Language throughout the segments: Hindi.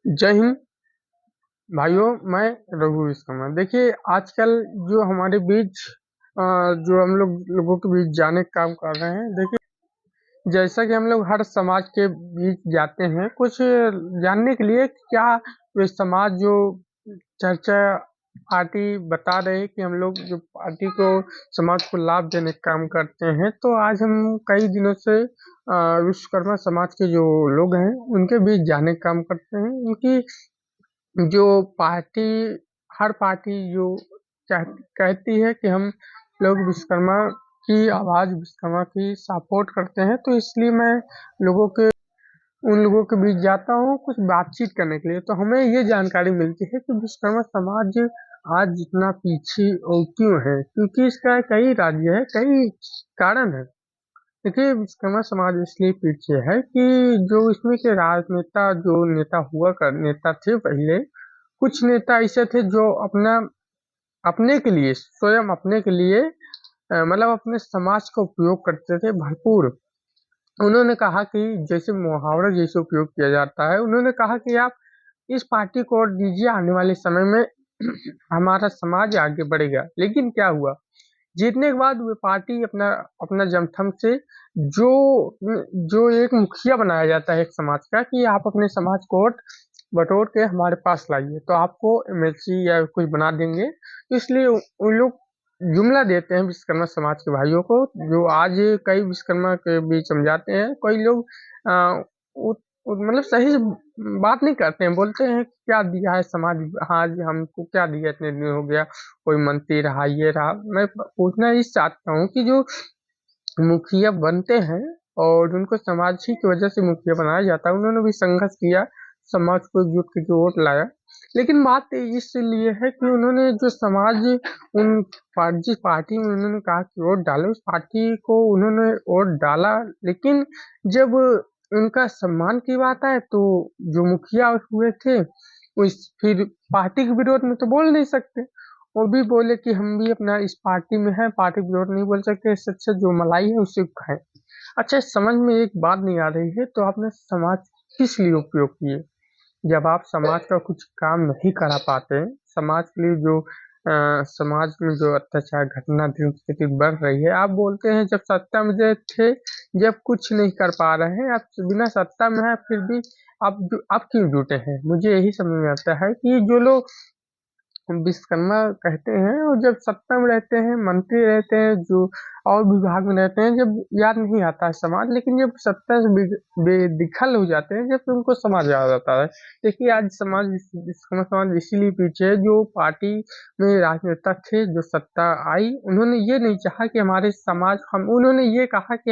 जय हिंद भाइयों। मैं रघु विश्वकर्मा। देखिए, आजकल जो हमारे बीच जो हम लोगों के बीच जाने का काम कर रहे हैं। देखिए, जैसा कि हम लोग हर समाज के बीच जाते हैं कुछ जानने के लिए कि क्या वे समाज जो चर्चा पार्टी बता रहे हैं कि हम लोग जो पार्टी को समाज को लाभ देने का काम करते हैं। तो आज हम कई दिनों से विश्वकर्मा समाज के जो लोग हैं उनके बीच जाने का काम करते हैं। उनकी जो पार्टी हर पार्टी जो कहती है कि हम लोग विश्वकर्मा की आवाज़ विश्वकर्मा की सपोर्ट करते हैं, तो इसलिए मैं लोगों के उन लोगों के बीच जाता हूँ कुछ बातचीत करने के लिए। तो हमें ये जानकारी मिलती है कि विश्वकर्मा समाज आज इतना पीछे और क्यों है, क्योंकि इसका कई राज्य है, कई कारण है। देखिए, विश्वकर्मा समाज इसलिए पीछे है कि जो इसमें के राजनेता जो नेता थे पहले, कुछ नेता ऐसे थे जो अपने के लिए स्वयं अपने के लिए मतलब अपने समाज का उपयोग करते थे भरपूर। उन्होंने कहा कि जैसे मुहावरा जैसे उपयोग किया जाता है, उन्होंने कहा कि आप इस पार्टी को वोट दीजिए, आने वाले समय में हमारा समाज आगे बढ़ेगा। लेकिन क्या हुआ, जीतने के बाद वो पार्टी अपना अपना जमथम से जो जो एक मुखिया बनाया जाता है एक समाज का कि आप अपने समाज को वोट बटोर के हमारे पास लाइए तो आपको एमएलसी या कुछ बना देंगे। तो इसलिए उन लोग जुमला देते हैं विश्वकर्मा समाज के भाइयों को, जो आज कई विश्वकर्मा के बीच समझाते हैं। कई लोग आ, मतलब सही से बात नहीं करते हैं, बोलते हैं क्या दिया है समाज, हाँ जी हमको क्या दिया, इतने दिन हो गया कोई मंत्री रहा ये रहा। मैं पूछना ही चाहता हूँ कि जो मुखिया बनते हैं और उनको समाज ही की वजह से मुखिया बनाया जाता है, उन्होंने भी संघर्ष किया, समाज को एकजुट करके वोट लाया। लेकिन बात इसलिए है कि उन्होंने जो समाज जिस पार्टी में उन्होंने कहा कि वोट डालो, उस पार्टी को उन्होंने वोट डाला। लेकिन जब उनका सम्मान की बात आए तो जो मुखिया हुए थे उस फिर पार्टी के विरोध में तो बोल नहीं सकते। वो भी बोले कि हम भी अपना इस पार्टी में है, पार्टी के विरोध नहीं बोल सकते, इससे अच्छा जो मलाई है उसे खाएं। अच्छा, इस समझ में एक बात नहीं आ रही है, तो आपने समाज किस लिए उपयोग किए? जब आप समाज का कुछ काम नहीं करा पाते, समाज के लिए जो समाज में जो अत्याचार घटना दिन प्रतिदिन बढ़ रही है, आप बोलते हैं जब सत्ता में थे, जब कुछ नहीं कर पा रहे हैं, आप बिना सत्ता में है फिर भी आप क्यों जुटे हैं? मुझे यही समझ में आता है कि जो लोग विश्वकर्मा कहते हैं और जब सत्ता में रहते हैं, मंत्री रहते हैं, जो और विभाग में रहते हैं, जब याद नहीं आता है समाज, लेकिन जब सत्ता से बेदखल हो जाते हैं, जब तो उनको समाज याद आता है। देखिए, आज समाज विश्वकर्मा समाज इसीलिए पीछे है, जो पार्टी में राजनेता थे, जो सत्ता आई, उन्होंने ये नहीं चाहा कि हमारे समाज हम उन्होंने ये कहा कि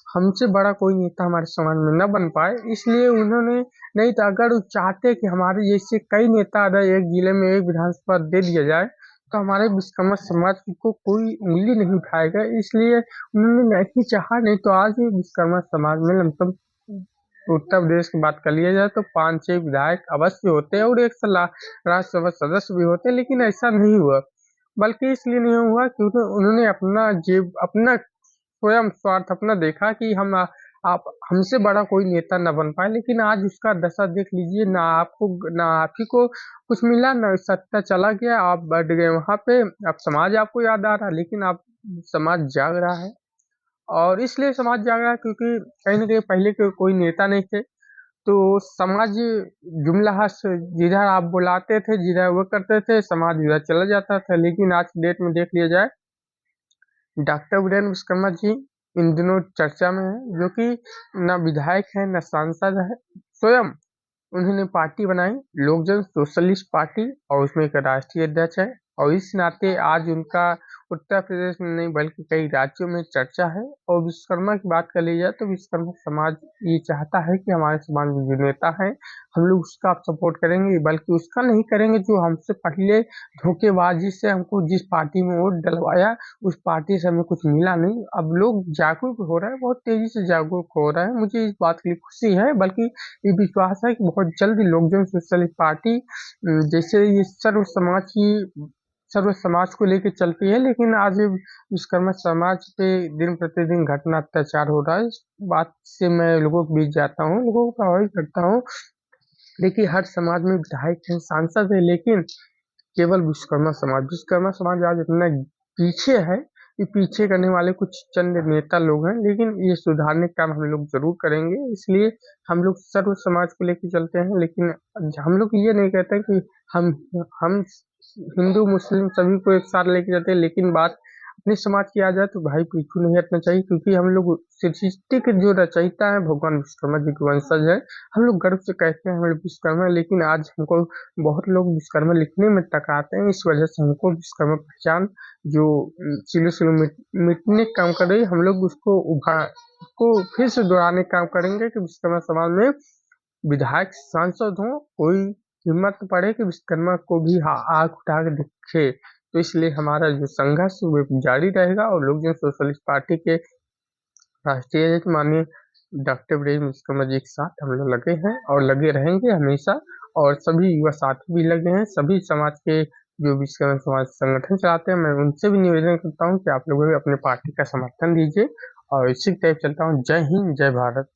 हमसे बड़ा कोई नेता हमारे समाज में न बन पाए, इसलिए उन्होंने नहीं तो अगर वो चाहते कि हमारे जैसे कई नेता अगर एक जिले में एक विधानसभा दे दिया जाए तो हमारे विश्वकर्मा समाज को कोई उंगली नहीं उठाएगा, इसलिए उन्होंने नहीं चाहा। नहीं तो आज विश्वकर्मा समाज में लमसम उत्तर प्रदेश की बात कर लिया जाए तो 5-6 विधायक अवश्य होते हैं और एक राज्यसभा सदस्य भी होते हैं, लेकिन ऐसा नहीं हुआ। बल्कि इसलिए नहीं हुआ क्योंकि उन्होंने अपना स्वयं स्वार्थ अपना देखा कि आप हमसे बड़ा कोई नेता न बन पाए। लेकिन आज उसका दशा देख लीजिए, ना आप ही को कुछ मिला, ना सत्ता चला गया, आप बढ़ गए वहां पे। अब समाज आपको याद आ रहा है, लेकिन आप समाज जाग रहा है। और इसलिए समाज जाग रहा है क्योंकि कहीं ना कहीं पहले के कोई नेता नहीं थे, तो समाज जुमला जिधर आप बुलाते थे, जिधर वो करते थे, समाज उधर चला जाता था। लेकिन आज की डेट में देख लिया जाए, डॉक्टर वीरेंद्र विश्वकर्मा जी इन दिनों चर्चा में है, जो कि न विधायक है न सांसद है। स्वयं उन्होंने पार्टी बनाई, लोक जन सोशलिस्ट पार्टी, और उसमें एक राष्ट्रीय अध्यक्ष है। और इस नाते आज उनका उत्तर प्रदेश में नहीं बल्कि कई राज्यों में चर्चा है। और विश्वकर्मा की बात कर ली जाए तो विश्वकर्मा समाज ये चाहता है कि हमारे समाज में जो नेता है, हम लोग उसका आप सपोर्ट करेंगे, बल्कि उसका नहीं करेंगे जो हमसे पहले धोखेबाजी से हमको जिस पार्टी में वोट डलवाया, उस पार्टी से हमें कुछ मिला नहीं। अब लोग जागरूक हो रहे हैं, बहुत तेजी से जागरूक हो रहे हैं, मुझे इस बात की खुशी है। बल्कि ये विश्वास है कि बहुत जल्द लोक जन सोशलिस्ट पार्टी जैसे ये सर्व समाज को लेकर चलती है, लेकिन आज ये विश्वकर्मा समाज पे दिन प्रतिदिन घटना अत्याचार हो रहा है। इस बात से मैं लोगों के बीच जाता हूँ, लोगों को प्रभावित करता हूँ। देखिए हर समाज में विधायक हैं, सांसद है, लेकिन केवल विश्वकर्मा समाज आज इतना पीछे है कि पीछे करने वाले कुछ चंद नेता लोग हैं, लेकिन ये सुधारने का काम हम लोग जरूर करेंगे। इसलिए हम लोग सर्व समाज को लेकर चलते हैं, लेकिन हम लोग ये नहीं कहते कि हम हम हिंदू मुस्लिम सभी को एक साथ लेके जाते हैं, लेकिन बात अपने समाज की आ जाए तो भाई पीछू नहीं हटना चाहिए, क्योंकि हम लोग सृष्टि के जो रचयिता है भगवान विश्वकर्मा जी के वंशज है। हम लोग गर्व से कहते हैं हम लोग विश्वकर्मा, लेकिन आज हमको बहुत लोग विश्वकर्मा लिखने में टकराते हैं। इस वजह से हमको विश्वकर्मा पहचान जो सिलो सिलो मिटने का काम कर रही है, हम लोग उसको फिर से दोहराने का काम करेंगे कि विश्वकर्मा समाज में विधायक सांसद हों, कोई हिम्मत पड़े कि विश्वकर्मा को भी आँख उठा के दिखे। तो इसलिए हमारा जो संघर्ष वो जारी रहेगा, और लोक जन सोशलिस्ट पार्टी के राष्ट्रीय अध्यक्ष माननीय डॉक्टर ब्रजेश विश्वकर्मा जी के साथ हम लोग लगे हैं और लगे रहेंगे हमेशा। और सभी युवा साथी भी लगे हैं, सभी समाज के जो विश्वकर्मा समाज संगठन चलाते हैं, मैं उनसे भी निवेदन करता हूँ कि आप लोग भी अपने पार्टी का समर्थन दीजिए। और इसी टाइप चलता हूँ। जय हिंद, जय भारत।